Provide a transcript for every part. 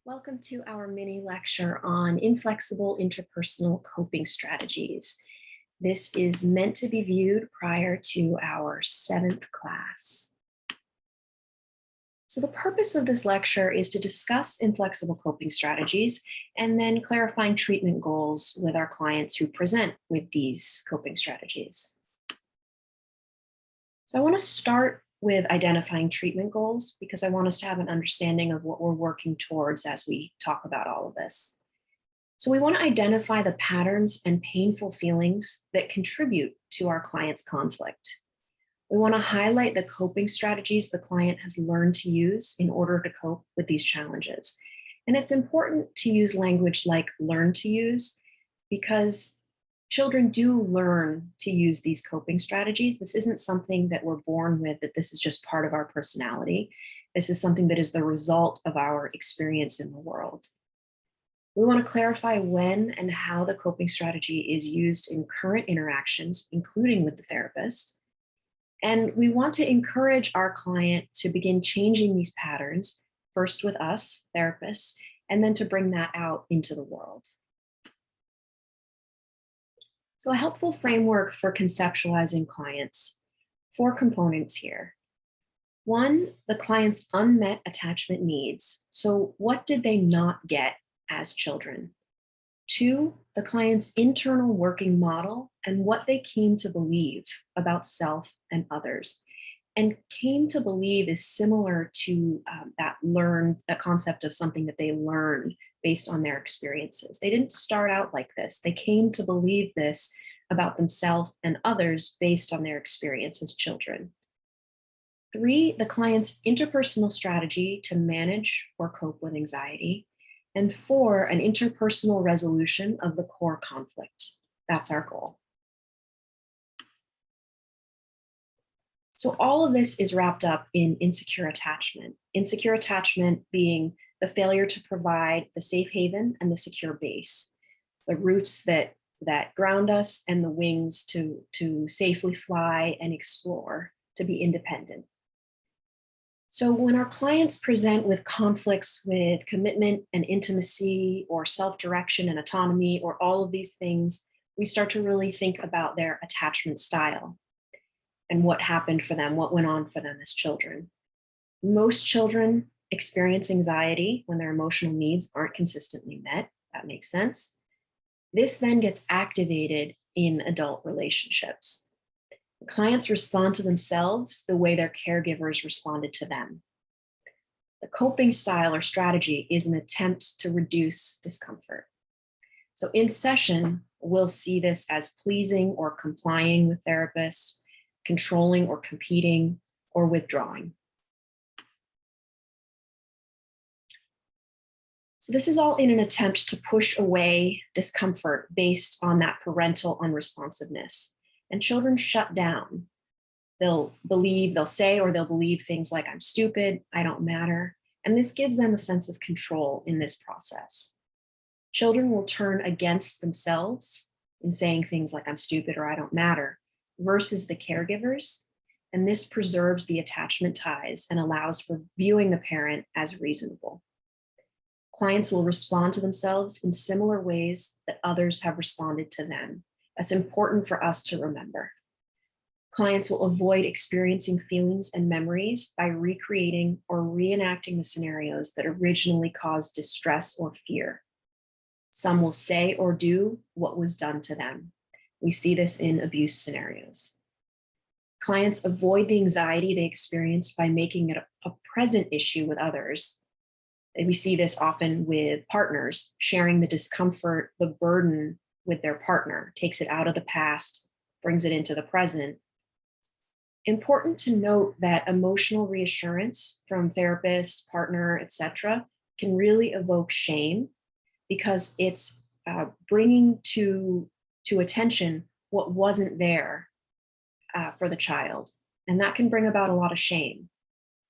Welcome to our mini lecture on inflexible interpersonal coping strategies. This is meant to be viewed prior to our 7th class. So the purpose of this lecture is to discuss inflexible coping strategies and then clarifying treatment goals with our clients who present with these coping strategies. So I want to start with identifying treatment goals because I want us to have an understanding of what we're working towards as we talk about all of this. So we want to identify the patterns and painful feelings that contribute to our client's conflict. We want to highlight the coping strategies the client has learned to use in order to cope with these challenges. And it's important to use language like learn to use because children do learn to use these coping strategies. This isn't something that we're born with, that this is just part of our personality. This is something that is the result of our experience in the world. We want to clarify when and how the coping strategy is used in current interactions, including with the therapist. And we want to encourage our client to begin changing these patterns, first with us, therapists, and then to bring that out into the world. So a helpful framework for conceptualizing clients, 4 components here. 1, the client's unmet attachment needs. So what did they not get as children? 2, the client's internal working model and what they came to believe about self and others. And came to believe is similar to that concept of something that they learned based on their experiences. They didn't start out like this. They came to believe this about themselves and others based on their experience as children. 3, the client's interpersonal strategy to manage or cope with anxiety. And 4, an interpersonal resolution of the core conflict. That's our goal. So all of this is wrapped up in insecure attachment. Insecure attachment being the failure to provide the safe haven and the secure base, the roots that ground us and the wings to safely fly and explore, to be independent. So when our clients present with conflicts with commitment and intimacy or self-direction and autonomy or all of these things, we start to really think about their attachment style and what happened for them, what went on for them as children. Most children experience anxiety when their emotional needs aren't consistently met. That makes sense. This then gets activated in adult relationships. The clients respond to themselves the way their caregivers responded to them. The coping style or strategy is an attempt to reduce discomfort. So in session, we'll see this as pleasing or complying with therapists, controlling or competing, or withdrawing. So this is all in an attempt to push away discomfort based on that parental unresponsiveness. And children shut down. They'll say or they'll believe things like, I'm stupid, I don't matter. And this gives them a sense of control in this process. Children will turn against themselves in saying things like, I'm stupid or I don't matter, versus the caregivers. And this preserves the attachment ties and allows for viewing the parent as reasonable. Clients will respond to themselves in similar ways that others have responded to them. That's important for us to remember. Clients will avoid experiencing feelings and memories by recreating or reenacting the scenarios that originally caused distress or fear. Some will say or do what was done to them. We see this in abuse scenarios. Clients avoid the anxiety they experienced by making it a present issue with others. And we see this often with partners sharing the discomfort, the burden with their partner, takes it out of the past, brings it into the present. Important to note that emotional reassurance from therapist, partner, etc., can really evoke shame because it's bringing to attention what wasn't there for the child. And that can bring about a lot of shame.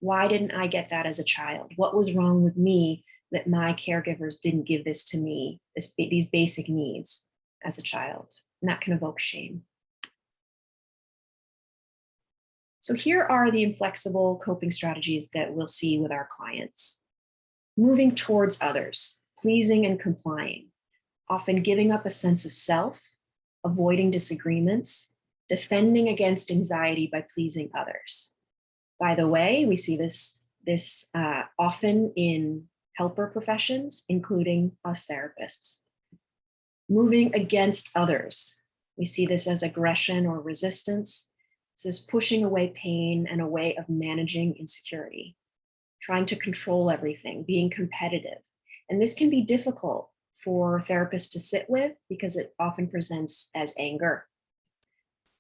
Why didn't I get that as a child? What was wrong with me that my caregivers didn't give this to me, these basic needs as a child? And that can evoke shame. So here are the inflexible coping strategies that we'll see with our clients. Moving towards others, pleasing and complying, often giving up a sense of self, avoiding disagreements, defending against anxiety by pleasing others. By the way, we see this often in helper professions, including us therapists. Moving against others, we see this as aggression or resistance. This is pushing away pain and a way of managing insecurity, trying to control everything, being competitive. And this can be difficult for therapists to sit with because it often presents as anger.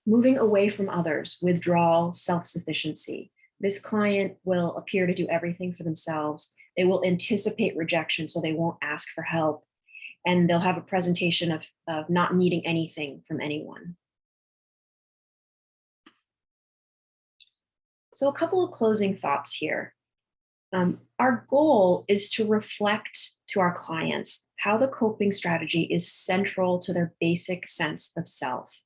Moving away from others, withdrawal, self-sufficiency. This client will appear to do everything for themselves. They will anticipate rejection, so they won't ask for help. And they'll have a presentation of not needing anything from anyone. So a couple of closing thoughts here. Our goal is to reflect to our clients how the coping strategy is central to their basic sense of self.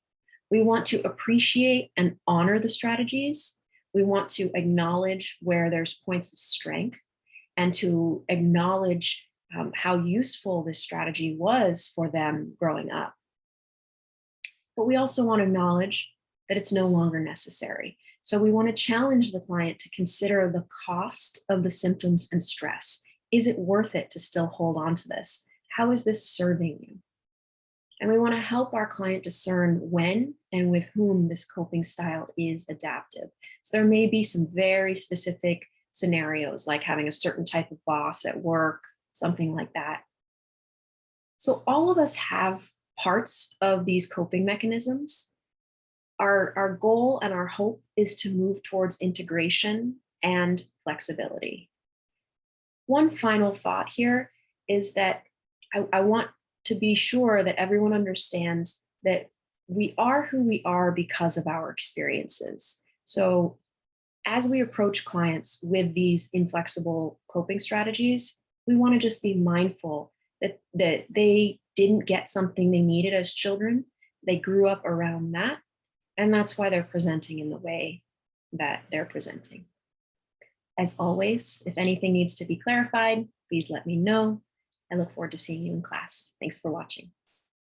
We want to appreciate and honor the strategies. We want to acknowledge where there's points of strength and to acknowledge how useful this strategy was for them growing up. But we also want to acknowledge that it's no longer necessary. So we want to challenge the client to consider the cost of the symptoms and stress. Is it worth it to still hold on to this? How is this serving you? And we want to help our client discern when and with whom this coping style is adaptive. So there may be some very specific scenarios, like having a certain type of boss at work, something like that. So all of us have parts of these coping mechanisms. Our goal and our hope is to move towards integration and flexibility. One final thought here is that I want to be sure that everyone understands that we are who we are because of our experiences. So as we approach clients with these inflexible coping strategies, we want to just be mindful that they didn't get something they needed as children. They grew up around that. And that's why they're presenting in the way that they're presenting. As always, if anything needs to be clarified, please let me know. I look forward to seeing you in class. Thanks for watching.